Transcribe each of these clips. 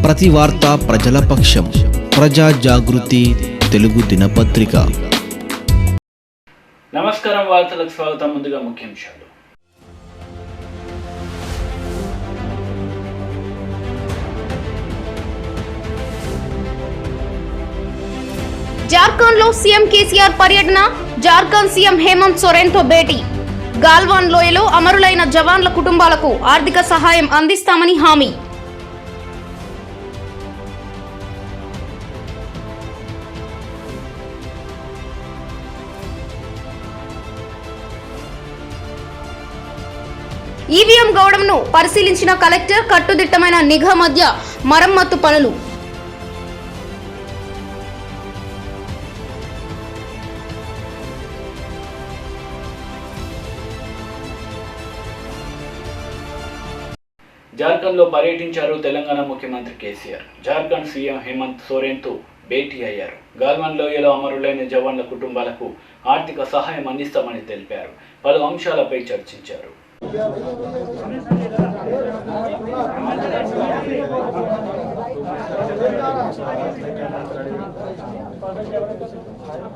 ప్రతి వార్త ప్రజల పక్షం. ప్రజా జాగృతి తెలుగు దినపత్రిక. నమస్కారం, వార్తలకు స్వాగతం. ముందుగా ముఖ్యాంశాలు. జార్ఖండ్ లో సీఎం కేసీఆర్ పర్యటన. జార్ఖండ్ సీఎం హేమంత్ సోరెన్ తో భేటీ. గాల్వాన్ లోయలో అమరులైన జవాన్ల కుటుంబాలకు ఆర్థిక సహాయం అందిస్తామని హామీ. ఈవీఎం గౌడంను పరిశీలించిన కలెక్టర్. కట్టుదిట్టమైన నిఘా మధ్య మరమ్మత్తు పనులు. జార్ఖండ్ లో పర్యటించారు తెలంగాణ ముఖ్యమంత్రి కేసీఆర్. జార్ఖండ్ సీఎం హేమంత్ సోరెన్ తో భేటీ అయ్యారు. గాల్వాన్ లోయలో అమరులైన జవాన్ల కుటుంబాలకు ఆర్థిక సహాయం అందిస్తామని తెలిపారు. పలు అంశాలపై చర్చించారు.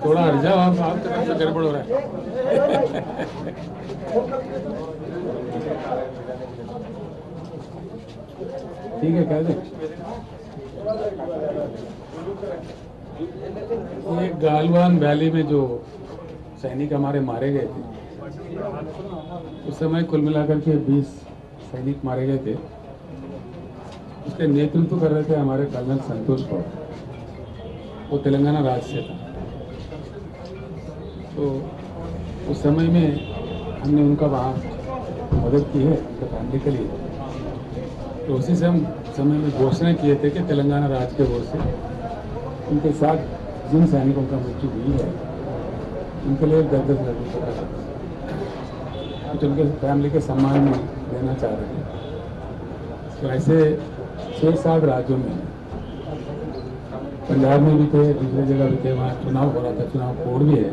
थोड़ा हट जाओ, आप तरफ से गड़बड़ हो रहा है। ठीक है, कह दे। ये गालवान वैली में जो सैनिक हमारे मारे गए थे, उस समय कुल मिलाकर के 20 सैनिक मारे गए थे। उसके नेतृत्व कर रहे थे हमारे कर्नल संतोष पवार। वो तेलंगाना राज्य से था। तो उस समय में हमने उनका वहाँ मदद की है उनके फैमिली के लिए। तो उसी समय में घोषणा किए थे कि तेलंगाना राज्य के ओर से उनके साथ जिन सैनिकों का मृत्यु हुई है उनके लिए 10-10 लाख रुपये का कुछ उनके फैमिली के सम्मान में देना चाह रहे हैं। तो ऐसे 6-7 राज्यों में, पंजाब में भी थे, दूसरी जगह भी थे, वहाँ चुनाव हो रहा था, चुनाव कोड भी है।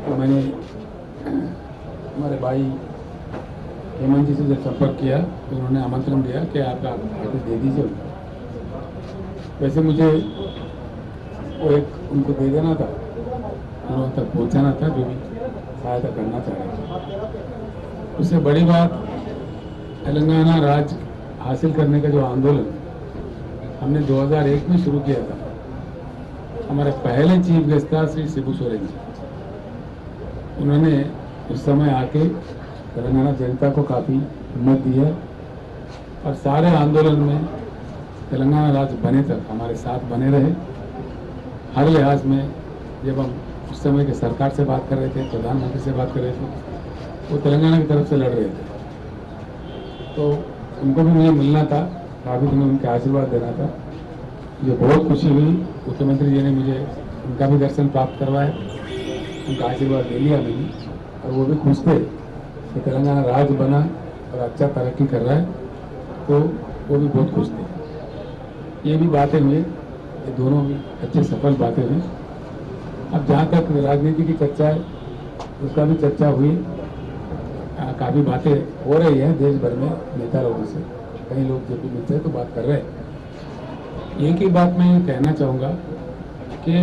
तो मैंने हमारे भाई हेमंत जी से जब संपर्क किया तो उन्होंने आमंत्रण दिया कि आप आगे दे दीजिए। वैसे मुझे वो एक उनको दे देना था, उन्होंने तक पहुँचाना था, जो भी सहायता करना चाह रहे थे। उससे बड़ी बात, तेलंगाना राज्य हासिल करने का जो आंदोलन हमने 2001 में शुरू किया था, हमारे पहले चीफ गेस्ट था श्री शिबू सोरेन जी। उन्होंने उस समय आके तेलंगाना जनता को काफ़ी हिम्मत दी है और सारे आंदोलन में तेलंगाना राज्य बने तक हमारे साथ बने रहे। हर लिहाज में जब हम उस समय के सरकार से बात कर रहे थे, प्रधानमंत्री से बात कर रहे थे, वो तेलंगाना की तरफ से लड़ रहे थे। तो उनको भी मुझे मिलना था, काफ़ी दिनों उनके आशीर्वाद देना था। मुझे बहुत खुशी हुई, मुख्यमंत्री जी ने मुझे उनका भी दर्शन प्राप्त करवाया, उनका आशीर्वाद ले लिया मैंने। और वो भी खुश थे कि तेलंगाना राज्य बना और अच्छा तरक्की कर रहा है, तो वो भी बहुत खुश थे। ये भी बातें हुई, ये दोनों भी अच्छे सफल बातें हुई। अब जहाँ तक राजनीति की चर्चा है, उसका भी चर्चा हुई, काफ़ी बातें हो रही हैं देश भर में नेता लोगों से। कई लोग जब भी मिलते हैं तो बात कर रहे हैं। एक ही बात मैं कहना चाहूँगा कि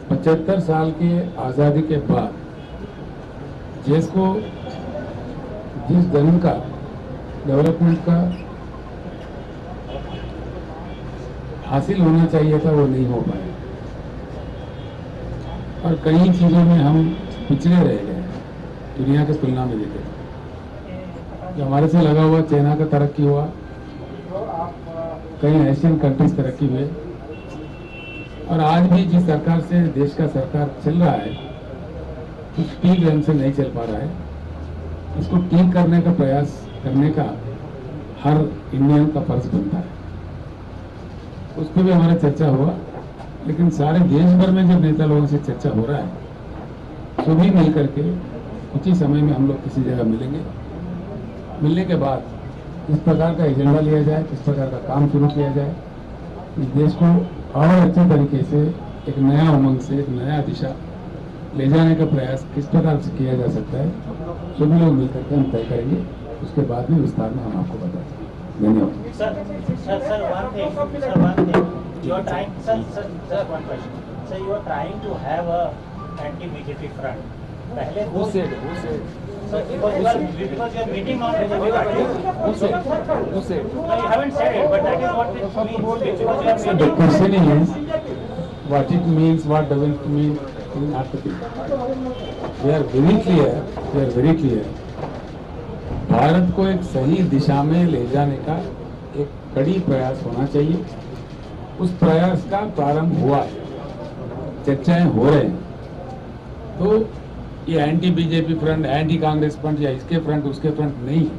75 साल की आज़ादी के बाद देश को जिस ढंग का डेवलपमेंट का हासिल होना चाहिए था वो नहीं हो पाया और कई चीज़ों में हम पिछड़े रह गए दुनिया की तुलना में देखे। जो हमारे से लगा हुआ चाइना का तरक्की हुआ, कई एशियन कंट्रीज तरक्की हुए, और आज भी जिस सरकार से देश का सरकार चल रहा है कुछ ठीक ढंग से नहीं चल पा रहा है। इसको ठीक करने का प्रयास करने का हर इंडियन का फर्ज बनता है। उस पर भी हमारा चर्चा हुआ, लेकिन सारे देश भर में जब नेता लोगों से चर्चा हो रहा है, सभी मिल करके कुछ ही समय में हम लोग किसी जगह मिलेंगे। मिलने के बाद किस प्रकार का एजेंडा लिया जाए, किस प्रकार का काम शुरू किया जाए, इस देश को और अच्छे तरीके से एक नया उमंग से, एक नया दिशा ले जाने का प्रयास किस प्रकार से किया जा सकता है, सभी लोग मिलकर के हम तय करेंगे। उसके बाद में विस्तार में हम आपको बताएंगे। धन्यवाद। You are trying, sir, one question. Sir, you are trying to have a anti-BJP front. Who said? Sir, because you are meeting on BJP party. Who said? No, you haven't said it, but that is what it means. Because you are So the question is, what it means, what doesn't mean, is not the thing. We are very clear. Bharat को एक सही दिशा में ले जाने का एक कड़ी प्रयास होना चाहिए। उस प्रयास का प्रारंभ हुआ है, चर्चाएं हो रहे हैं। तो ये anti BJP front, anti Congress front या इसके फ्रंट उसके फ्रंट नहीं है।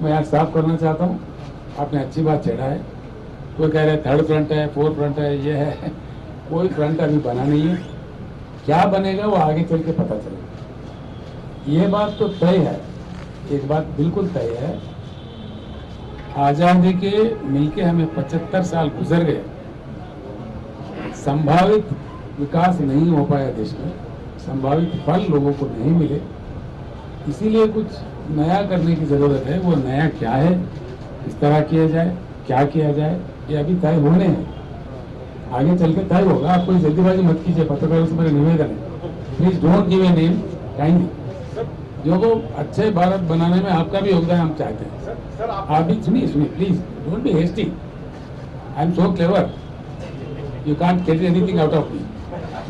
मैं आज साफ करना चाहता हूँ, आपने अच्छी बात छेड़ा है। कोई कह रहे थर्ड फ्रंट है, फोर्थ फ्रंट है, ये है। कोई फ्रंट अभी बना नहीं है। क्या बनेगा वो आगे चल के पता चलेगा। ये बात तो तय है, एक बात बिल्कुल तय है, आजादी के मिलके हमें 75 साल गुजर गए, संभावित विकास नहीं हो पाया देश में, संभावित फल लोगों को नहीं मिले। इसीलिए कुछ नया करने की जरूरत है। वो नया क्या है, किस तरह किया जाए, क्या किया जाए, ये अभी तय होने हैं। आगे चल के तय होगा। आप कोई जल्दीबाजी मत कीजिए। पत्रकारों से मेरा निवेदन है, please don't give a name kindly. जो को अच्छे भारत बनाने में आपका भी योगदान हम चाहते हैं। आप भी सुनिए please, don't be hasty. I am so clever, you can't get anything out of me.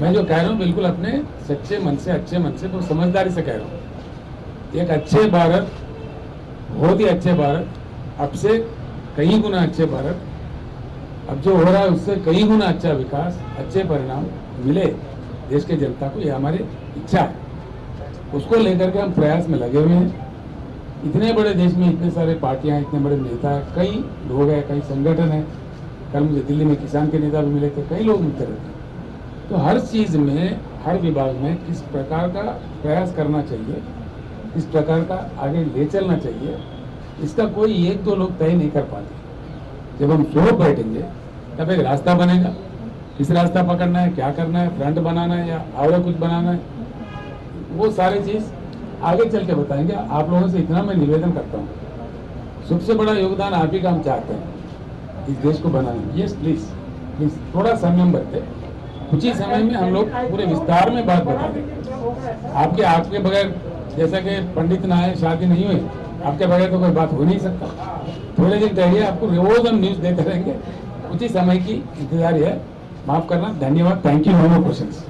मैं जो कह रहा हूँ बिल्कुल अपने सच्चे मन से, अच्छे मन से, बहुत समझदारी से कह रहा हूँ। एक अच्छे भारत, बहुत ही अच्छे भारत, अब से कई गुना अच्छे भारत, अब जो हो रहा है उससे कई गुना अच्छा विकास, अच्छे परिणाम मिले देश के जनता को, ये हमारी इच्छा है। उसको लेकर के हम प्रयास में लगे हुए हैं। इतने बड़े देश में इतने सारे पार्टियां, इतने बड़े नेता हैं, कई लोग हैं, कई संगठन हैं। कल मुझे दिल्ली में किसान के नेता भी मिले थे, कई लोग मिलते रहते हैं। तो हर चीज में, हर विभाग में किस प्रकार का प्रयास करना चाहिए, किस प्रकार का आगे ले चलना चाहिए, इसका कोई एक दो लोग तय नहीं कर पाते। जब हम सो बैठेंगे तब एक रास्ता बनेगा। किस रास्ता पकड़ना है, क्या करना है, फ्रंट बनाना है या और कुछ बनाना है, वो सारी चीज आगे चल के बताएंगे। आप लोगों से इतना मैं निवेदन करता हूँ, सबसे बड़ा योगदान आप ही का हम चाहते हैं इस देश को बनाने में। यस प्लीज थोड़ा संयम बरते। कुछ ही समय में हम लोग पूरे विस्तार में बात बता देंगे। आपके बगैर, जैसा कि पंडित ना आए शादी नहीं हुई, आपके बगैर तो कोई बात हो नहीं सकता। थोड़े दिन ठहरिए, आपको रोज हम न्यूज देते रहेंगे। कुछ ही समय की इंतजार है, माफ करना। धन्यवाद। Thank you. No more questions.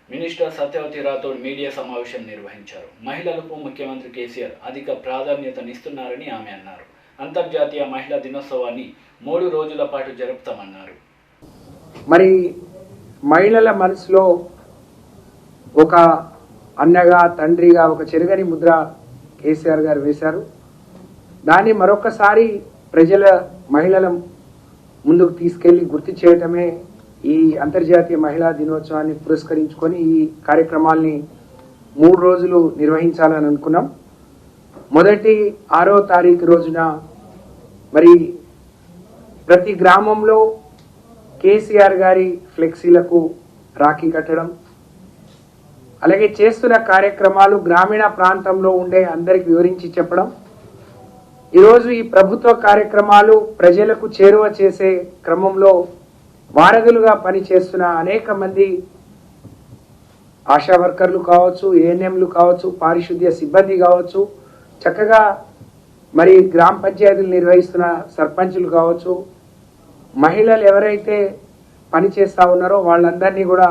Minister Satyavathi Rathod media సమావేశం నిర్వహించారు. మహిళలకు ముఖ్యమంత్రి కేసీఆర్ అధిక ప్రాధాన్యతనిస్తున్నారని ఆమె అన్నారు. అంతర్జాతీయ మహిళా దినోత్సవాన్ని 3 రోజుల పాటు జరుపుతామన్నారు. మరి మహిళల మనసులో ఒక అన్నగా, తండ్రిగా ఒక చెరగని ముద్ర కేసీఆర్ గారు వేశారు. దాన్ని మరొకసారి మహిళల ముందుకు తీసుకెళ్లి గుర్తు చేయటమే ఈ అంతర్జాతీయ మహిళా దినోత్సవాన్ని పురస్కరించుకొని ఈ కార్యక్రమాల్ని 3 రోజులు నిర్వహించాలని అనుకున్నాం. మొదటి 6వ తారీఖు రోజున మరి ప్రతి గ్రామంలో కేసీఆర్ గారి ఫ్లెక్సీలకు రాఖీ కట్టడం, అలాగే చేస్తున్న కార్యక్రమాలు గ్రామీణ ప్రాంతంలో ఉండే అందరికి వివరించి చెప్పడం. ఈరోజు ఈ ప్రభుత్వ కార్యక్రమాలు ప్రజలకు చేరువ చేసే క్రమంలో వారధులుగా పనిచేస్తున్న అనేక మంది ఆశా వర్కర్లు కావచ్చు, ఏఎన్ఎంలు కావచ్చు, పారిశుద్ధ్య సిబ్బంది కావచ్చు, చక్కగా మరి గ్రామ పంచాయతీలు నిర్వహిస్తున్న సర్పంచులు కావచ్చు, మహిళలు ఎవరైతే పనిచేస్తా ఉన్నారో వాళ్ళందరినీ కూడా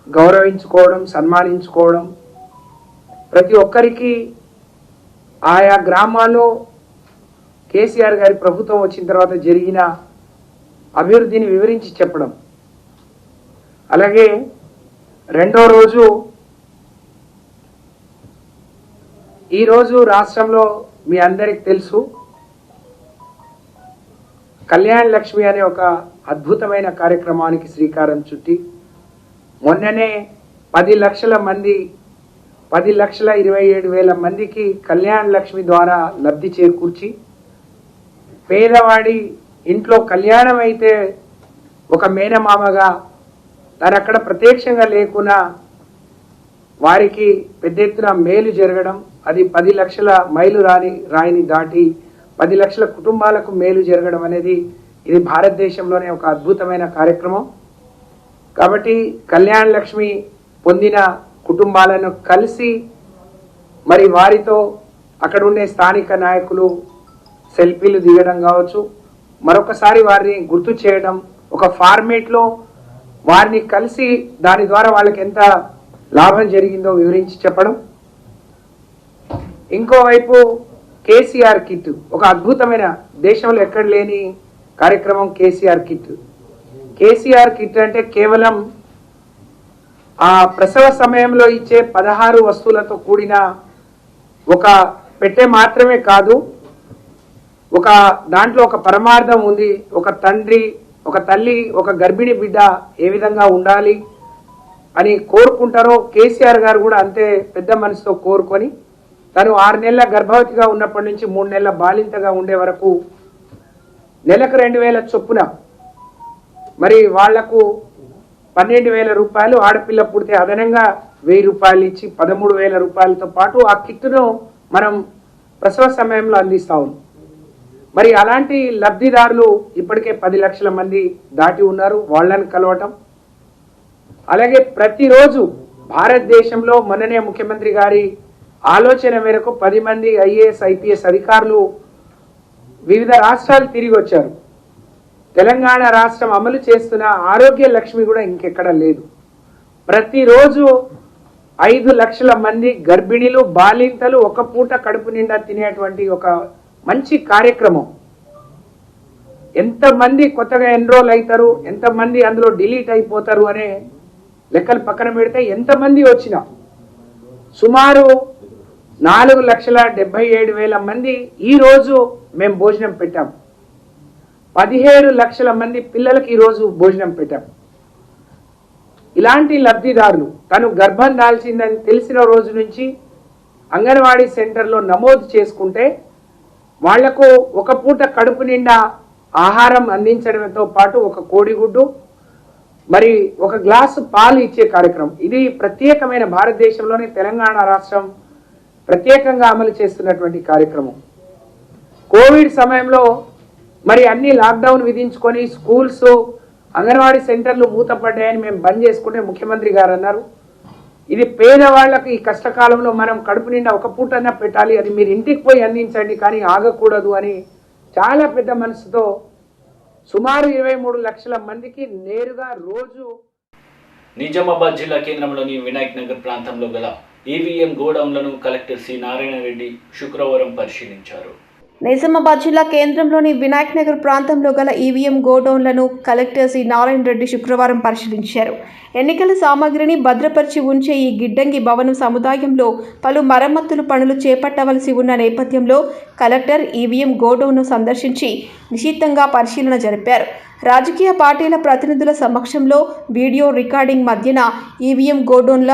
గౌరవించుకోవడం, సన్మానించుకోవడం, ప్రతి ఒక్కరికి ఆయా గ్రామాల్లో కేసీఆర్ గారి ప్రభుత్వం వచ్చిన తర్వాత జరిగిన అభివృద్ధిని వివరించి చెప్పడం. అలాగే రెండో రోజు ఈరోజు రాష్ట్రంలో మీ అందరికి తెలుసు, కళ్యాణ్ లక్ష్మి అనే ఒక అద్భుతమైన కార్యక్రమానికి శ్రీకారం చుట్టి మొన్ననే 10 లక్షల మంది 10,27,000 మందికి కళ్యాణ లక్ష్మి ద్వారా లబ్ధి చేకూర్చి పేదవాడి ఇంట్లో కళ్యాణం అయితే ఒక మేనమామగా తను అక్కడ ప్రత్యక్షంగా లేకున్నా వారికి పెద్ద ఎత్తున మేలు జరగడం, అది 10 లక్షల మైలు రాయిని దాటి 10 లక్షల కుటుంబాలకు మేలు జరగడం అనేది ఇది భారతదేశంలోనే ఒక అద్భుతమైన కార్యక్రమం. కాబట్టి కళ్యాణ లక్ష్మి పొందిన కుటుంబాలను కలిసి మరి వారితో అక్కడ ఉండే స్థానిక నాయకులు సెల్ఫీలు దిగడం కావచ్చు, మరొకసారి వారిని గుర్తు చేయడం, ఒక ఫార్మేట్లో వారిని కలిసి దాని ద్వారా వాళ్ళకి ఎంత లాభం జరిగిందో వివరించి చెప్పడం. ఇంకోవైపు కేసీఆర్ కిట్, ఒక అద్భుతమైన దేశంలో ఎక్కడ లేని కార్యక్రమం కేసీఆర్ కిట్. కేసీఆర్ కిట్ అంటే కేవలం ఆ ప్రసవ సమయంలో ఇచ్చే 16 వస్తువులతో కూడిన ఒక పెట్టె మాత్రమే కాదు, ఒక దాంట్లో ఒక పరమార్థం ఉంది. ఒక తండ్రి, ఒక తల్లి, ఒక గర్భిణీ బిడ్డ ఏ విధంగా ఉండాలి అని కోరుకుంటారో కేసీఆర్ గారు కూడా అంతే పెద్ద మనసుతో కోరుకొని తను 6 నెలల గర్భవతిగా ఉన్నప్పటి నుంచి 3 నెలల బాలింతగా ఉండే వరకు నెలకు 2,000 చొప్పున మరి వాళ్లకు 12,000 రూపాయలు, ఆడపిల్ల పుడితే అదనంగా 1,000 రూపాయలు ఇచ్చి 13,000 రూపాయలతో పాటు ఆ కిట్ను మనం ప్రసవ సమయంలో అందిస్తా ఉన్నాం. మరి అలాంటి లబ్ధిదారులు ఇప్పటికే 10 లక్షల మంది దాటి ఉన్నారు. వాళ్ళని కలవటం, అలాగే ప్రతిరోజు భారతదేశంలో మొన్ననే ముఖ్యమంత్రి గారి ఆలోచన మేరకు 10 మంది IAS IPS అధికారులు వివిధ రాష్ట్రాలు తిరిగి వచ్చారు. తెలంగాణ రాష్ట్రం అమలు చేస్తున్న ఆరోగ్య లక్ష్మి కూడా ఇంకెక్కడ లేదు. ప్రతిరోజు 5 లక్షల మంది గర్భిణీలు, బాలింతలు ఒక పూట కడుపు నిండా తినేటువంటి ఒక మంచి కార్యక్రమం. ఎంతమంది కొత్తగా ఎన్రోల్ అవుతారు, ఎంతమంది అందులో డిలీట్ అయిపోతారు అనే లెక్కలు పక్కన పెడితే ఎంతమంది వచ్చినా సుమారు 4,77,000 మంది ఈరోజు మేము భోజనం పెట్టాం. 17 లక్షల మంది పిల్లలకి ఈరోజు భోజనం పెట్టాం. ఇలాంటి లబ్ధిదారులు తను గర్భం దాల్చిందని తెలిసిన రోజు నుంచి అంగన్వాడీ సెంటర్లో నమోదు చేసుకుంటే వాళ్లకు ఒక పూట కడుపు నిండా ఆహారం అందించడంతో పాటు ఒక కోడిగుడ్డు, మరి ఒక గ్లాసు పాలు ఇచ్చే కార్యక్రమం. ఇది ప్రత్యేకమైన భారతదేశంలోని తెలంగాణ రాష్ట్రం ప్రత్యేకంగా అమలు చేస్తున్నటువంటి కార్యక్రమం. కోవిడ్ సమయంలో మరి అన్ని లాక్డౌన్ విధించుకొని స్కూల్స్, అంగన్వాడీ సెంటర్లు మూతపడ్డాయని మేము బంద్ చేసుకుంటే ముఖ్యమంత్రి గారు అన్నారు, ఇది పేదవాళ్లకు ఈ కష్టకాలంలో మనం కడుపు నిండా ఒక పూటన్నా పెట్టాలి, అది మీరు ఇంటికి పోయి అందించండి కానీ ఆగకూడదు అని చాలా పెద్ద మనసుతో సుమారు 23 లక్షల మందికి నేరుగా రోజు. నిజామాబాద్ జిల్లా కేంద్రంలోని వినాయక్ నగర్ ప్రాంతంలో గల ఈవీఎం గోడౌన్లను కలెక్టర్ సి నారాయణ రెడ్డి శుక్రవారం పరిశీలించారు. నిజామాబాద్ జిల్లా కేంద్రంలోని వినాయక్ నగర్ ప్రాంతంలో గల ఈవీఎం గోడౌన్లను కలెక్టర్ సి నారాయణ రెడ్డి శుక్రవారం పరిశీలించారు. ఎన్నికల సామాగ్రిని భద్రపరిచి ఉంచే ఈ గిడ్డంగి భవనం సముదాయంలో పలు మరమ్మతులు పనులు చేపట్టవలసి ఉన్న నేపథ్యంలో కలెక్టర్ ఈవీఎం గోడౌన్ను సందర్శించి నిశితంగా పరిశీలన జరిపారు. రాజకీయ పార్టీల ప్రతినిధుల సమక్షంలో వీడియో రికార్డింగ్ మధ్యన ఈవీఎం గోడౌన్ల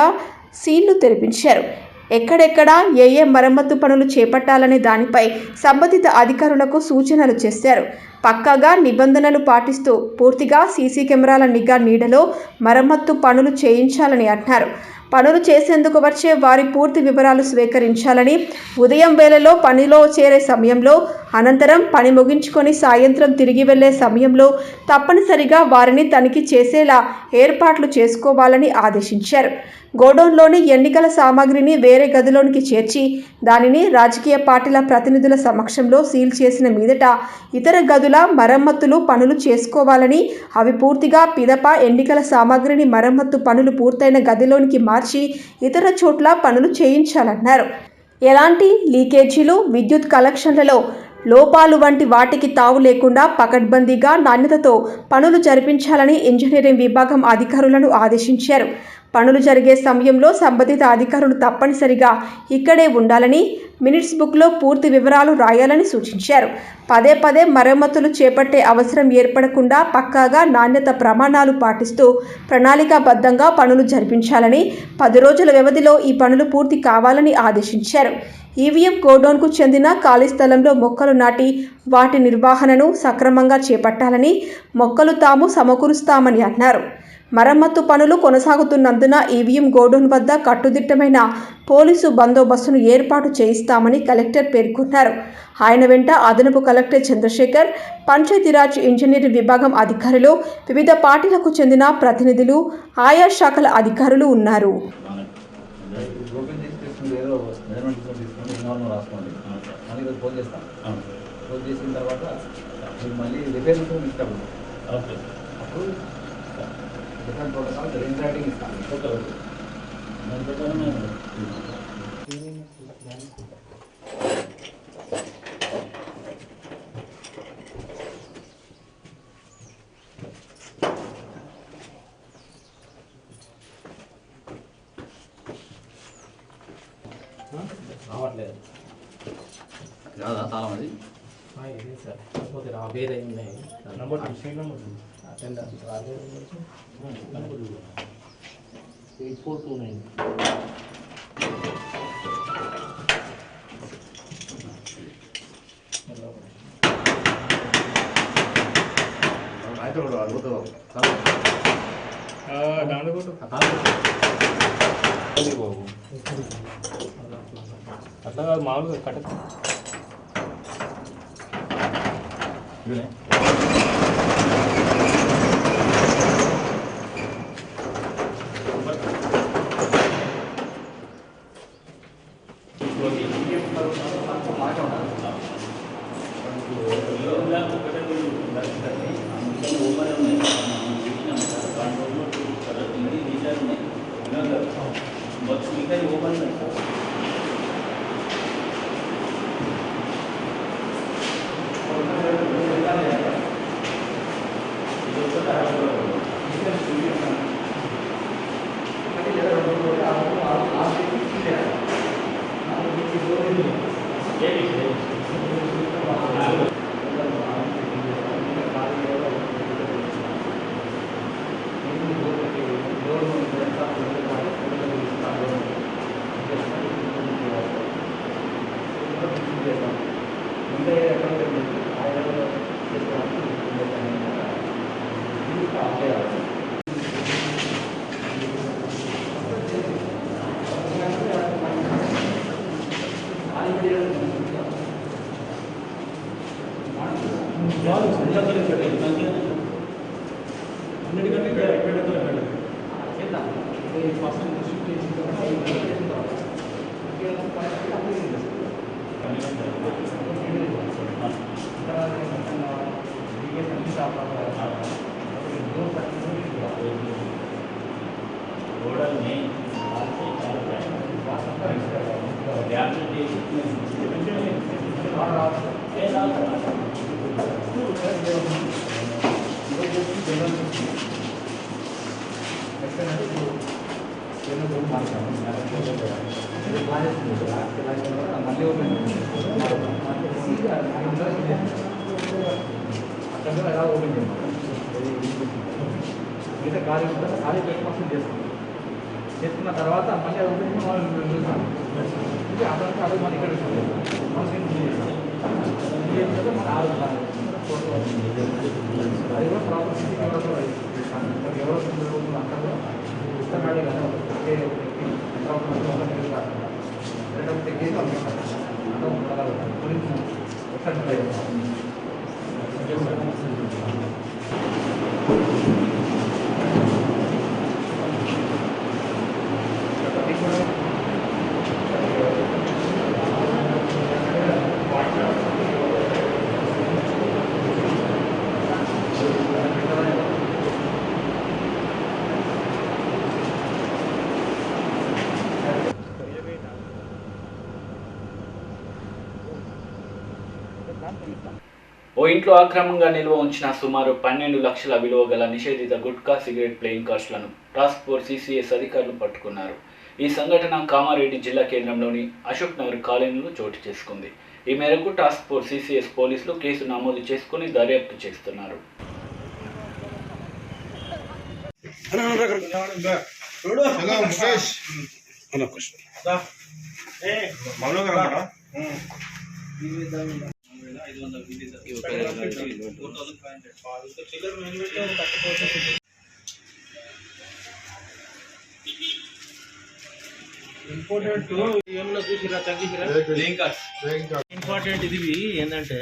సీళ్లు తెరిపించారు. ఎక్కడెక్కడ ఏ మరమ్మతు పనులు చేపట్టాలనే దానిపై సంబంధిత అధికారులకు సూచనలు చేశారు. పక్కాగా నిబంధనలు పాటిస్తూ పూర్తిగా సీసీ కెమెరాల నిఘా నీడలో మరమ్మతు పనులు చేయించాలని అన్నారు. పనులు చేసేందుకు వచ్చే వారి పూర్తి వివరాలు స్వీకరించాలని, ఉదయం వేళలో పనిలో చేరే సమయంలో, అనంతరం పని ముగించుకొని సాయంత్రం తిరిగి వెళ్లే సమయంలో తప్పనిసరిగా వారిని తనిఖీ చేసేలా ఏర్పాట్లు చేసుకోవాలని ఆదేశించారు. గోడౌన్లోని ఎన్నికల సామాగ్రిని వేరే గదిలోనికి చేర్చి దానిని రాజకీయ పార్టీల ప్రతినిధుల సమక్షంలో సీల్ చేసిన మీదట ఇతర గదుల మరమ్మతులు పనులు చేసుకోవాలని, అవి పూర్తిగా పిదప ఎన్నికల సామాగ్రిని మరమ్మతు పనులు పూర్తయిన గదిలోనికి మార్చి ఇతర చోట్ల పనులు చేయించాలన్నారు. ఎలాంటి లీకేజీలు, విద్యుత్ కనెక్షన్లలో లోపాలు వంటి వాటికి తావు లేకుండా పకడ్బందీగా నాణ్యతతో పనులు జరిపించాలని ఇంజనీరింగ్ విభాగం అధికారులను ఆదేశించారు. పనులు జరిగే సమయంలో సంబంధిత అధికారులు తప్పనిసరిగా ఇక్కడే ఉండాలని, మినిట్స్ బుక్లో పూర్తి వివరాలు రాయాలని సూచించారు. పదే పదే మరమ్మతులు చేపట్టే అవసరం ఏర్పడకుండా పక్కాగా నాణ్యత ప్రమాణాలు పాటిస్తూ ప్రణాళికాబద్ధంగా పనులు జరిపించాలని, 10 రోజుల వ్యవధిలో ఈ పనులు పూర్తి కావాలని ఆదేశించారు. ఈవీఎం గోడౌన్కు చెందిన ఖాళీ స్థలంలో మొక్కలు నాటి వాటి నిర్వహణను సక్రమంగా చేపట్టాలని, మొక్కలు తాము సమకూరుస్తామని అన్నారు. మరమ్మత్తు పనులు కొనసాగుతున్నందున ఈవీఎం గోడౌన్ వద్ద కట్టుదిట్టమైన పోలీసు బందోబస్తును ఏర్పాటు చేయిస్తామని కలెక్టర్ పేర్కొన్నారు. ఆయన వెంట అదనపు కలెక్టర్ చంద్రశేఖర్, పంచాయతీరాజ్ ఇంజనీర్ విభాగం అధికారులు, వివిధ పార్టీలకు చెందిన ప్రతినిధులు, ఆయా శాఖల అధికారులు ఉన్నారు. పోస్ట్ చేసిన తర్వాత మళ్ళీ రిపేర్ ఇస్తాము. అప్పుడు డిఫరెంట్ ప్రోటోకాల్ రిన్ రైటింగ్ ఇస్తాను. రావట్లేదు కాదా చాలా మంది ఇదే సార్ కాకపోతే వేరే ఉన్నాయి నెంబర్ అటెండెన్స్ 8429 అట్లా కాదు మామూలుగా కట్ట చేసుకున్న తర్వాత మళ్ళీ అది అదే మన ఇక్కడ అది కూడా ప్రాపర్ ఎవరో అంటారో ఇస్తున్నాడే కదా ఓ ఇంట్లో అక్రమంగా నిల్వ ఉంచిన సుమారు 12 లక్షల విలువ గల నిషేధిత గుట్కా సిగరెట్ ప్లేయింగ్ కార్డ్స్లను టాస్క్ ఫోర్స్ సిసిఎస్ అధికారులు పట్టుకున్నారు. ఈ సంఘటన కామారెడ్డి జిల్లా కేంద్రంలోని అశోక్ నగర్ కాలనీలో చోటు చేసుకుంది. ఈ మేరకు టాస్క్ ఫోర్స్ సిసిఎస్ పోలీసులు కేసు నమోదు చేసుకుని దర్యాప్తు చేస్తున్నారు. ఇంపార్టెంట్ ఇది ఏంటంటే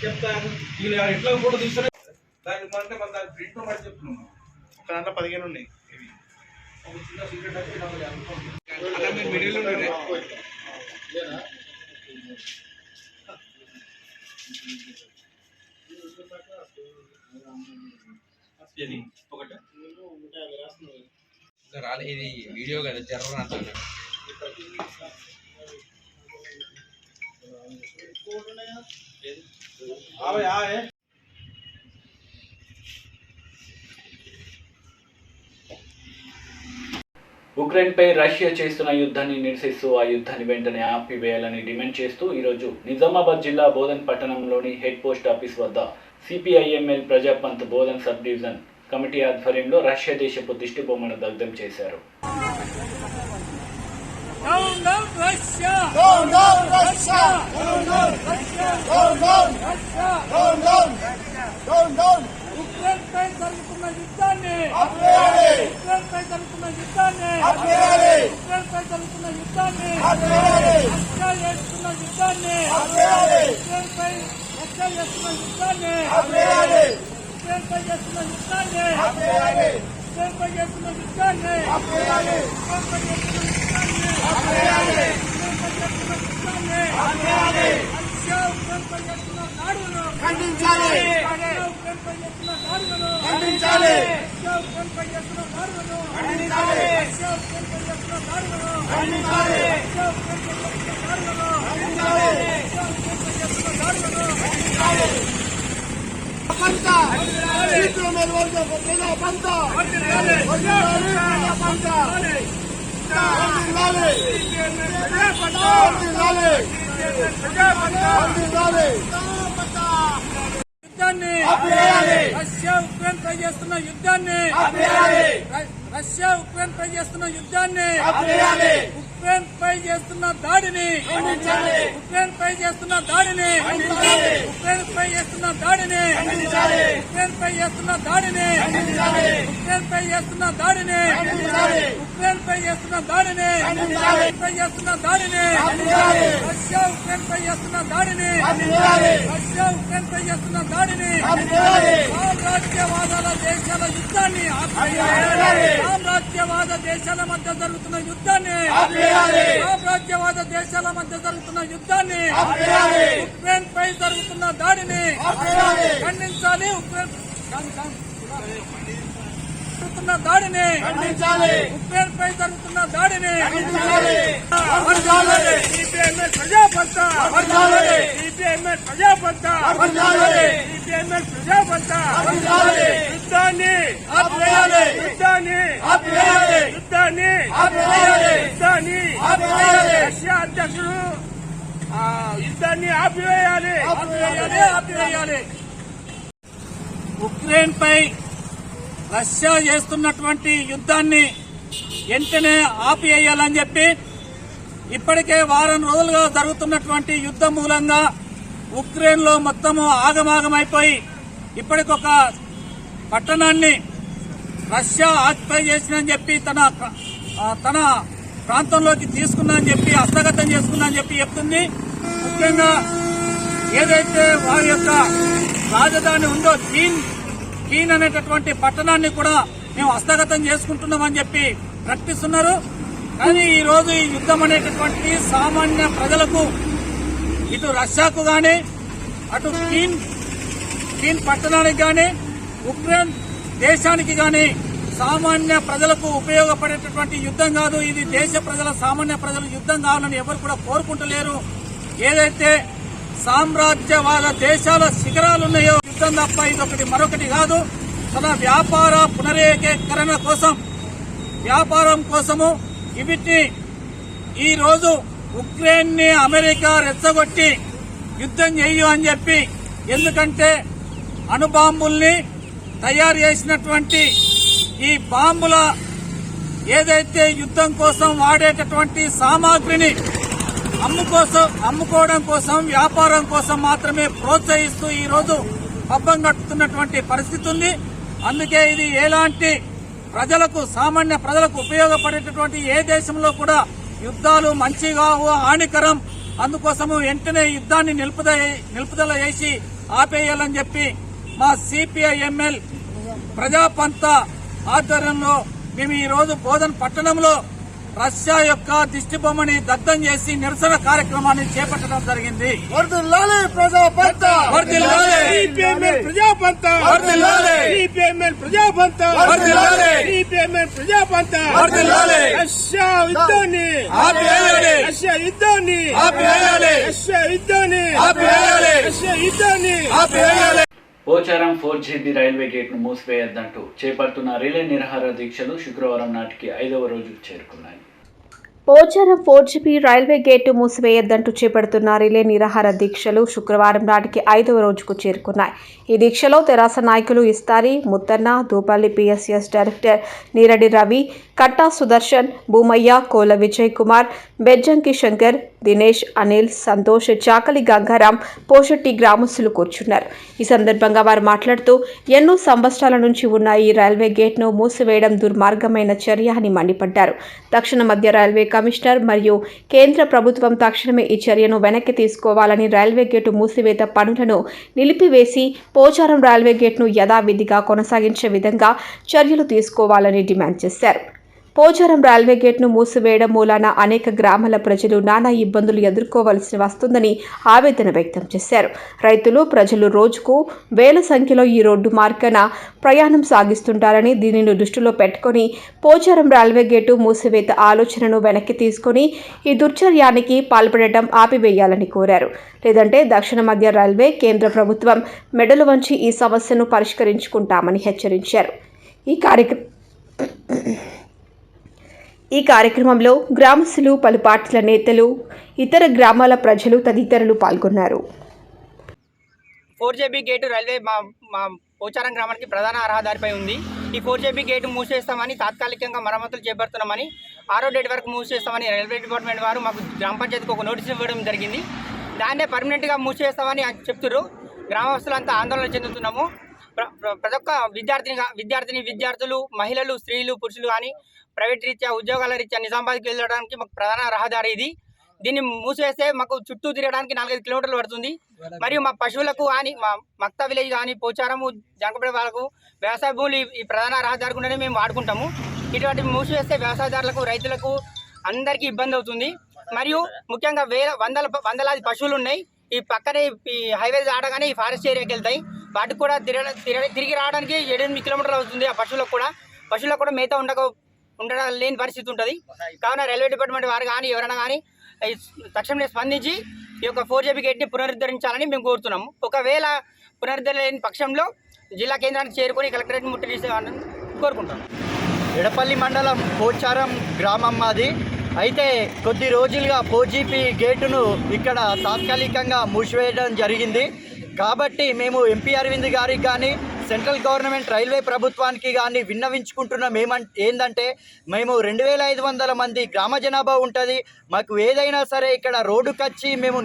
చెప్తాను ఎట్లా ఫోటో తీసుకుని దాని అంటే మన దాని ప్రింట్ మరి చెప్తున్నాం. ఒక దాంట్లో 15 ఉన్నాయి. ఒక చిన్న సీక్రెట్ అలా మీరు మిడిల్ ఉండే రాలే. ఇది వీడియో కదా జర్ర అంటున్నా. ఉక్రెయిన్పై రష్యా చేస్తున్న యుద్ధాన్ని నిరసిస్తూ ఆ యుద్ధాన్ని వెంటనే ఆపివేయాలని డిమాండ్ చేస్తూ ఈరోజు నిజామాబాద్ జిల్లా బోధన్ పట్టణంలోని హెడ్ పోస్ట్ ఆఫీస్ వద్ద CPIML Prajapanth Bodhan sub division committee ఆధ్వర్యంలో రష్యా దేశపు దిష్టి బొమ్మను దగ్ధం చేశారు. ఉక్రెయిన్పై జరుగుతున్న యుద్ధాన్ని ఆపేయాలి. ఉక్రెయిన్పై జరుగుతున్న యుద్ధాన్ని ఆపేయాలి. ఉక్రెయిన్పై జరుగుతున్న యుద్ధాన్ని ఆపేయాలి. రష్యా చేస్తున్న యుద్ధాన్ని ఆపేయాలి. ఉక్రెయిన్పై రష్యా చేస్తున్న యుద్ధాన్ని ఆపేయాలి. ఉక్రెయిన్పై చేస్తున్న యుద్ధాన్ని ఆపేయాలి. ఉక్రెయిన్పై చేస్తున్న యుద్ధాన్ని ఆపేయాలి. ఉక్రెయిన్పై చేస్తున్న యుద్ధాన్ని ఆపేయాలి. ఉక్రెయిన్పై చేస్తున్న యుద్ధాన్ని ఆపేయాలి. రష్యా ఉక్రెయిన్పై చేస్తున్న దాడులను ఖండించాలి. ఉక్రెయిన్పై చేస్తున్న దాడులను ఖండించాలి. రష్యా ఉక్రెయిన్పై చేస్తున్న దాడులను ఖండించాలి. రష్యా ఉక్రెయిన్పై చేస్తున్న దాడులను ఖండించాలి. రష్యా ఉక్రెయిన్పై చేస్తున్న దాడులను ఖండించాలి. రష్యా ఉక్రెయిన్పై చేస్తున్న దాడులను ఖండించాలి. పంత ఇద్దరు మెరుగొంద ప్రజా పంత వర్ధిల్లాలి. ప్రజా పంత వర్ధిల్లాలి. ప్రజా పంత వర్ధిల్లాలి. ప్రజా పంత వర్ధిల్లాలి. యుద్ధాన్ని ఆపేయాలి. రష్యా ఉక్రెయిన్పై చేస్తున్న యుద్ధాన్ని ఆపేయాలి. రష్యా ఉక్రెయిన్పై చేస్తున్న యుద్ధాన్ని ఆపేయాలి. ఉక్రెయిన్పై చేస్తున్న దాడిని ఖండించాలి. ఉక్రెయిన్పై చేస్తున్న దాడిని ఖండించాలి. ఉక్రెయిన్పై చేస్తున్న దాడిని ఖండించాలి. ఉక్రెయిన్పై చేస్తున్న దాడిని ఖండించాలి. ఉక్రెయిన్పై చేస్తున్న దాడిని ఖండించాలి. ఉక్రెయిన్పై చేస్తున్న దాడిని ఖండించాలి. ఉక్రెయిన్పై చేస్తున్న దాడిని ఖండించాలి. రష్యా ఉక్రెయిన్పై చేస్తున్న దాడిని ఖండించాలి. రష్యా ఉక్రెయిన్పై చేస్తున్న దాడిని ఖండించాలి. సామ్రాజ్యవాదాల దేశాల యుద్ధాన్ని ఆపేయాలి. సామ్రాజ్యవాద దేశాల మధ్య జరుగుతున్న యుద్ధాన్ని ఆపేయాలి. సామ్రాజ్యవాద దేశాల మధ్య జరుగుతున్న యుద్ధాన్ని ఆపేయాలి. ఉక్రెయిన్ పై జరుగుతున్న దాడిని ఆపేయాలి. ఖండించాలి. ఉక్రెయిన్ జరుగుతున్న దాడిని ఖండించాలి. ఉక్రెయిన్ పై జరుగుతున్న దాడిని ఖండించాలి. సిపిఐఎంఎల్ ప్రజాపంత వర్ధిల్లాలి. సిపిఐఎంఎల్ ప్రజాపంత వర్ధిల్లాలి. సిపిఐఎంఎల్ ప్రజాపంత వర్ధిల్లాలి. యుద్ధాన్ని ఆపేయాలి. యుద్ధాన్ని ఆపేయాలి. యుద్ధాన్ని ఆపేయాలి. యుద్ధాన్ని ఆపేయాలి. రష్యా అధ్యక్షుడు యుద్ధాన్ని ఆపివేయాలి. ఆపివేయాలి. ఆపివేయాలి. ఉక్రెయిన్ పై రష్యా చేస్తున్నటువంటి యుద్ధాన్ని వెంటనే ఆపివేయాలని చెప్పి ఇప్పటికే వారం రోజులుగా జరుగుతున్నటువంటి యుద్ధం మూలంగా ఉక్రెయిన్ లో మొత్తము ఆగమాగమైపోయి ఇప్పటికొక పట్టణాన్ని రష్యా ఆక్యుపై చేసిందని చెప్పి తన ప్రాంతంలోకి తీసుకుందని చెప్పి హస్తగతం చేసుకుందని చెప్పి చెప్తుంది. ముఖ్యంగా ఏదైతే వారి యొక్క రాజధాని ఉందో కీన్ అనేటటువంటి పట్టణాన్ని కూడా మేము హస్తగతం చేసుకుంటున్నామని చెప్పి ప్రకటిస్తున్నారు. కానీ ఈ రోజు ఈ యుద్ధం అనేటటువంటి సామాన్య ప్రజలకు ఇటు రష్యాకు గాని అటు కీన్ పట్టణానికి కానీ ఉక్రెయిన్ దేశానికి కానీ సామాన్య ప్రజలకు ఉపయోగపడేటటువంటి యుద్ధం కాదు. ఇది దేశ ప్రజల సామాన్య ప్రజల యుద్ధం కావాలని ఎవరు కూడా కోరుకుంటలేరు. ఏదైతే సామ్రాజ్యవాద దేశాల శిఖరాలున్నాయో యుద్ధం తప్ప ఇదొకటి మరొకటి కాదు. తన వ్యాపార పునరేకీకరణ కోసం, వ్యాపారం కోసము వీటిని ఈ రోజు ఉక్రెయిన్ ని అమెరికా రెచ్చగొట్టి యుద్ధం చేయు అని చెప్పి, ఎందుకంటే అణుబాంబుల్ని తయారు చేసినటువంటి ఈ బాంబుల ఏదైతే యుద్ధం కోసం వాడేటటువంటి సామాగ్రిని అమ్ముకోవడం కోసం, వ్యాపారం కోసం మాత్రమే ప్రోత్సహిస్తూ ఈ రోజు పబ్బం గట్టుతున్నటువంటి పరిస్థితి ఉంది. అందుకే ఇది ఎలాంటి ప్రజలకు, సామాన్య ప్రజలకు ఉపయోగపడేటటువంటి ఏ దేశంలో కూడా యుద్ధాలు మంచిగా హానికరం. అందుకోసము వెంటనే యుద్ధాన్ని నిలుపుదల చేసి ఆపేయాలని చెప్పి మా సిపిఐఎంఎల్ ప్రజాపంత ఆధ్వర్యంలో మేము ఈ రోజు బోధన్ పట్టణంలో రష్యా యొక్క దిష్టిబొమ్మని దగ్ధం చేసి నిరసన కార్యక్రమాన్ని చేపట్టడం జరిగింది. వర్ధిల్లాలి ప్రజాపంత, వర్ధిల్లాలి సిపిఎంఎల్ ప్రజాపంత, వర్ధిల్లాలి సిపిఎంఎల్ ప్రజాపంత, వర్ధిల్లాలి సిపిఎంఎల్ ప్రజాపంత, వర్ధిల్లాలి రష్యా యుద్ధాన్ని ఆపేయాలి, రష్యా యుద్ధాన్ని ఆపేయాలి, రష్యా యుద్ధాన్ని ఆపేయాలి, రష్యా యుద్ధాన్ని ఆపేయాలి. పోచారం 4GB రైల్వే గేట్ను మూసివేయొద్దంటూ చేపడుతున్న రిలే నిరాహార దీక్షలు శుక్రవారం నాటికి 5వ రోజుకు చేరుకున్నాయి. పోచారం 4GB రైల్వే గేటు మూసివేయొద్దంటూ చేపడుతున్న రిలే నిరాహార దీక్షలు శుక్రవారం నాటికి 5వ రోజుకు చేరుకున్నాయి. ఈ దీక్షలో తెరాస నాయకులు ఇస్తారి, ముత్తన్న, దూపల్లి పిఎస్ఎస్ డైరెక్టర్ నీరడి రవి, కట్టా సుదర్శన్, భూమయ్య, కోల విజయ్ కుమార్, బెజ్జంకి శంకర్, దినేష్, అనిల్, సంతోష్, చాకలి గంగారాం, పోషెట్టి గ్రామస్తులు కూర్చున్నారు. ఈ సందర్భంగా వారు మాట్లాడుతూ ఎన్నో సంవత్సరాల నుంచి ఉన్న ఈ రైల్వే గేట్ను మూసివేయడం దుర్మార్గమైన చర్య అని మండిపడ్డారు. దక్షిణ మధ్య రైల్వే కమిషనర్ మరియు కేంద్ర ప్రభుత్వం తక్షణమే ఈ చర్యను వెనక్కి తీసుకోవాలని, రైల్వే గేటు మూసివేత పనులను నిలిపివేసి పోచారం రైల్వే గేట్ను యథావిధిగా కొనసాగించే విధంగా చర్యలు తీసుకోవాలని డిమాండ్ చేశారు. పోచారం రైల్వే గేట్ను మూసివేయడం మూలాన అనేక గ్రామాల ప్రజలు నానా ఇబ్బందులు ఎదుర్కోవలసి వస్తుందని ఆవేదన వ్యక్తం చేశారు. రైతులు, ప్రజలు రోజుకు వేల సంఖ్యలో ఈ రోడ్డు మార్గాన ప్రయాణం సాగిస్తుంటారని, దీనిని దృష్టిలో పెట్టుకుని పోచారం రైల్వే గేటు మూసివేత ఆలోచనను వెనక్కి తీసుకుని ఈ దుర్చర్యానికి పాల్పడటం ఆపివేయాలని కోరారు. లేదంటే దక్షిణ మధ్య రైల్వే కేంద్ర ప్రభుత్వం మెడలు వంచి ఈ సమస్యను పరిష్కరించుకుంటామని హెచ్చరించారు. ఈ కార్యక్రమంలో గ్రామస్తులు, పలు పార్టీల నేతలు, ఇతర గ్రామాల ప్రజలు తదితరులు పాల్గొన్నారు. 4GB గేటు రైల్వే మా పోచారం గ్రామానికి ప్రధాన రహదారిపై ఉంది. ఈ 4GB గేటు మూసేస్తామని, తాత్కాలికంగా మరమ్మతులు చేపడుతున్నామని, 6వ డేట్ వరకు మూసేస్తామని రైల్వే డిపార్ట్మెంట్ వారు మాకు గ్రామ పంచాయతీకి ఒక నోటీస్ ఇవ్వడం జరిగింది. దాన్నే పర్మనెంట్గా మూసేస్తామని చెప్తున్నారు. గ్రామస్తులంతా ఆందోళన చెందుతున్నాము. ప్రతి ఒక్క విద్యార్థులు, మహిళలు, స్త్రీలు, పురుషులు కానీ ప్రైవేట్ రీత్యా, ఉద్యోగాల రీత్యా నిజామాబాద్కి వెళ్ళడానికి మాకు ప్రధాన రహదారి ఇది. దీన్ని మూసివేస్తే మాకు చుట్టూ తిరగడానికి 4-5 కిలోమీటర్లు పడుతుంది. మరియు మా పశువులకు కానీ, మా మక్తా విలేజ్ కానీ, పోచారము, జనకపేట వాళ్ళకు వ్యవసాయ భూములు ఈ ప్రధాన రహదారి గుండానే మేము వాడుకుంటాము. ఇటువంటి మూసివేస్తే వ్యవసాయదారులకు, రైతులకు అందరికీ ఇబ్బంది అవుతుంది. మరియు ముఖ్యంగా వందలాది పశువులు ఉన్నాయి. ఈ పక్కనే ఈ హైవే దాటగానే ఈ ఫారెస్ట్ ఏరియాకి వెళ్తాయి. వాటికి కూడా తిరిగి రావడానికి 7-8 కిలోమీటర్లు అవుతుంది. ఆ పశువులకు కూడా మేత ఉండడం లేని పరిస్థితి ఉంటుంది. కావున రైల్వే డిపార్ట్మెంట్ వారు కానీ ఎవరైనా కానీ తక్షణమే స్పందించి ఈ యొక్క 4GB గేట్ని పునరుద్ధరించాలని మేము కోరుతున్నాము. ఒకవేళ పునరుద్ధరణ లేని పక్షంలో జిల్లా కేంద్రానికి చేరుకొని కలెక్టరేట్ ముట్టడి కోరుకుంటాం. ఎడపల్లి మండలం పోచారం గ్రామం మాది. అయితే కొద్ది రోజులుగా 4GB గేటును ఇక్కడ తాత్కాలికంగా మూసివేయడం జరిగింది. కాబట్టి మేము ఎంపీ అరవింద్ గారికి కానీ, సెంట్రల్ గవర్నమెంట్ రైల్వే ప్రభుత్వానికి కానీ విన్నవించుకుంటున్నాం. ఏంటంటే మేము 2500 మంది గ్రామ జనాభా ఉంటుంది. మాకు ఏదైనా సరే ఇక్కడ రోడ్డుకి వచ్చి మేము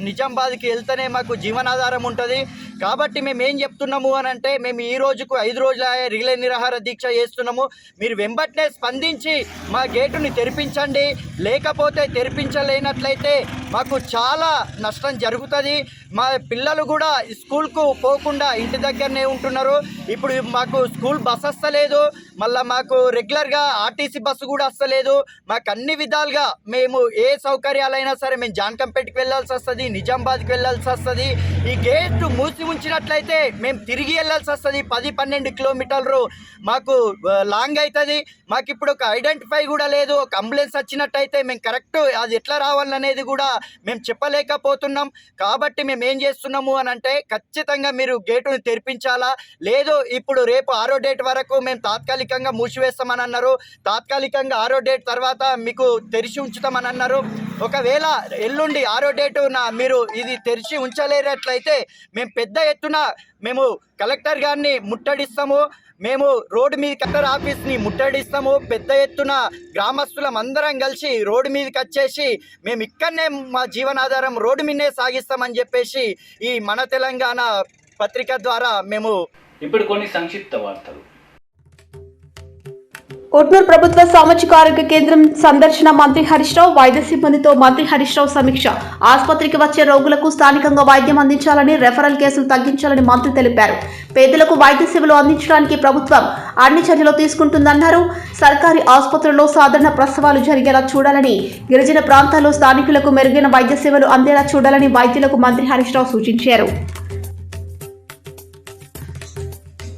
నిజామాబాద్కి వెళ్తేనే మాకు జీవనాధారం ఉంటుంది. కాబట్టి మేము ఏం చెప్తున్నాము అని అంటే, మేము ఈ రోజుకు 5 రోజుల రిలే నిరాహార దీక్ష చేస్తున్నాము. మీరు వెంబటనే స్పందించి మా గేటుని తెరిపించండి. లేకపోతే తెరిపించలేనట్లయితే మాకు చాలా నష్టం జరుగుతుంది. మా పిల్లలు కూడా స్కూల్కు పోకుండా ఇంటి దగ్గరనే ఉంటున్నారు. ఇప్పుడు మాకు స్కూల్ బస్ వస్తలేదు, మళ్ళీ మాకు రెగ్యులర్గా ఆర్టీసీ బస్సు కూడా వస్తలేదు. మాకు అన్ని విధాలుగా మేము ఏ సౌకర్యాలైనా సరే మేము జాన్కంపేటకి వెళ్ళాల్సి వస్తుంది, నిజామాబాద్కి వెళ్ళాల్సి వస్తుంది. ఈ గేటు మూసి ఉంచినట్లయితే మేము తిరిగి వెళ్ళాల్సి వస్తుంది. 10-12 కిలోమీటర్లు మాకు లాంగ్ అవుతుంది. మాకు ఇప్పుడు ఒక ఐడెంటిఫై కూడా లేదు. ఒక అంబులెన్స్ వచ్చినట్టయితే మేము కరెక్ట్ అది ఎట్లా రావాలనేది కూడా మేము చెప్పలేకపోతున్నాం. కాబట్టి మేము ఏం చేస్తున్నాము అని అంటే ఖచ్చితంగా మీరు గేటును తెరిపించాలా, లేదు ఇప్పుడు రేపు 6వ డేట్ వరకు మేము తాత్కాలికంగా మూసివేస్తామని అన్నారు. తాత్కాలికంగా 6వ డేట్ తర్వాత మీకు తెరిచి ఉంచుతామని అన్నారు. ఒకవేళ ఎల్లుండి 6వ డేటున మీరు ఇది తెరిచి ఉంచలేనట్లయితే మేము పెద్ద ఎత్తున మేము కలెక్టర్ గారిని ముట్టడిస్తాము. మేము రోడ్డు మీద కలెక్టర్ ఆఫీస్ని ముట్టడిస్తాము. పెద్ద ఎత్తున గ్రామస్తులం అందరం కలిసి రోడ్డు మీదకి వచ్చేసి మేము ఇక్కడనే మా జీవనాధారం రోడ్డు మీదనే సాగిస్తామని చెప్పేసి ఈ మన తెలంగాణ పత్రిక ద్వారా మేము ఇప్పుడు కొన్ని సంక్షిప్త వార్తలు. కొట్నూరు ప్రభుత్వ సామాజిక ఆరోగ్య కేంద్రం సందర్శన మంత్రి హరీష్ రావు, వైద్య సిబ్బందితో మంత్రి హరీష్ రావు సమీక్ష. ఆసుపత్రికి వచ్చే రోగులకు స్థానికంగా వైద్యం అందించాలని, రెఫరల్ కేసులు తగ్గించాలని మంత్రి తెలిపారు. పేదలకు వైద్య సేవలు అందించడానికి ప్రభుత్వం అన్ని చర్యలు తీసుకుంటుందన్నారు. సర్కారీ ఆసుపత్రుల్లో సాధారణ ప్రసవాలు జరిగేలా చూడాలని, గిరిజన ప్రాంతాల్లో స్థానికులకు మెరుగైన వైద్య సేవలు అందేలా చూడాలని వైద్యులకు మంత్రి హరీష్ రావు సూచించారు.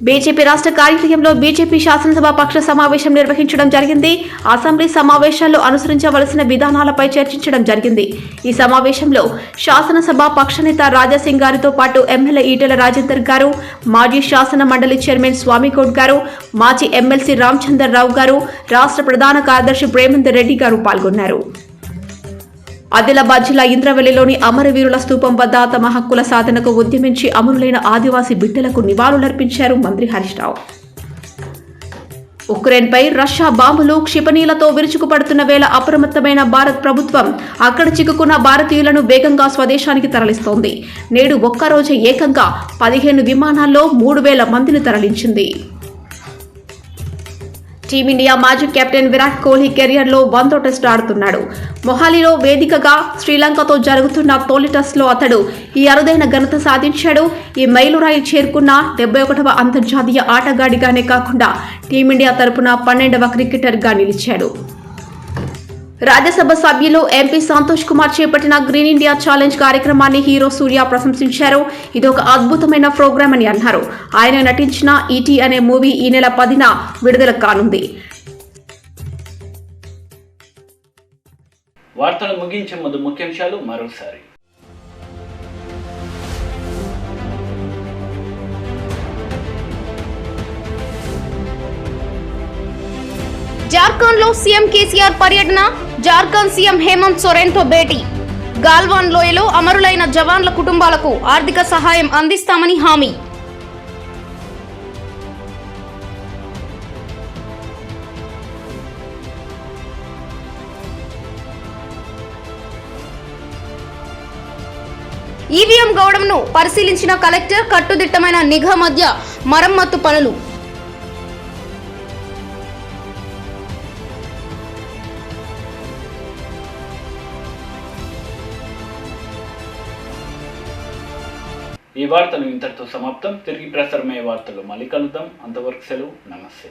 బీజేపీ రాష్ట్ర కార్యాలయంలో బీజేపీ శాసనసభ పక్ష సమావేశం నిర్వహించడం జరిగింది. అసెంబ్లీ సమావేశాల్లో అనుసరించవలసిన విధానాలపై చర్చించడం జరిగింది. ఈ సమావేశంలో శాసనసభ పక్ష నేత రాజాసింగ్ గారితో పాటు ఎమ్మెల్యే ఈటెల రాజేందర్ గారు, మాజీ శాసన మండలి చైర్మన్ స్వామిగౌడ్ గారు, మాజీ ఎమ్మెల్సీ రామచందర్ రావు గారు, రాష్ట్ర ప్రధాన కార్యదర్శి ప్రేమేందర్ రెడ్డి గారు పాల్గొన్నారు. ఆదిలాబాద్ జిల్లా ఇంద్రవెల్లిలోని అమరవీరుల స్తూపం వద్ద తమ హక్కుల సాధనకు ఉద్యమించి అమరులైన ఆదివాసీ బిడ్డలకు నివాళులర్పించారు మంత్రి హరీష్ రావు. ఉక్రెయిన్పై రష్యా బాంబులు, క్షిపణిలతో విరుచుకుపడుతున్న వేళ అప్రమత్తమైన భారత్ ప్రభుత్వం అక్కడ చిక్కుకున్న భారతీయులను వేగంగా స్వదేశానికి తరలిస్తోంది. నేడు ఒక్కరోజే ఏకంగా 15 విమానాల్లో 3000 మందిని తరలించింది. టీమిండియా మాజీ కెప్టెన్ విరాట్ కోహ్లీ కెరియర్లో 100వ టెస్ట్ ఆడుతున్నాడు. మొహాలీలో వేదికగా శ్రీలంకతో జరుగుతున్న తొలి టెస్ట్లో అతడు ఈ అరుదైన ఘనత సాధించాడు. ఈ మైలురాయి చేరుకున్న 71వ అంతర్జాతీయ ఆటగాడిగానే కాకుండా టీమిండియా తరపున 12వ క్రికెటర్గా నిలిచాడు. రాజ్యసభ సభ్యులు ఎంపీ సంతోష్ కుమార్ చేపట్టిన గ్రీన్ ఇండియా ఛాలెంజ్ కార్యక్రమాన్ని హీరో సూర్య ప్రశంసించారు. ఇది ఒక అద్భుతమైన ప్రోగ్రాం అని అన్నారు. ఆయన నటించిన ఈటీ అనే మూవీ ఈ నెల 10న విడుదల కానుంది. వార్తలు ముగించే ముందు ముఖ్యాంశాలు మరోసారి. జార్ఖండ్ లో సీఎం కేసీఆర్ పర్యటన, జార్ఖండ్ సీఎం హేమంత్ సోరెన్తో భేటీ. గాల్వాన్ లోయలో అమరులైన జవాన్ల కుటుంబాలకు ఆర్థిక సహాయం అందిస్తామని హామీ. ఈవీఎం గౌడంను పరిశీలించిన కలెక్టర్, కట్టుదిట్టమైన నిఘా మధ్య మరమ్మత్తు పనులు. ఈ వార్తలు ఇంతటితో సమాప్తం. తిరిగి ప్రసారమయ్యే వార్తలు మళ్ళీ కలుద్దాం. అంతవరకు సెలవు. నమస్తే.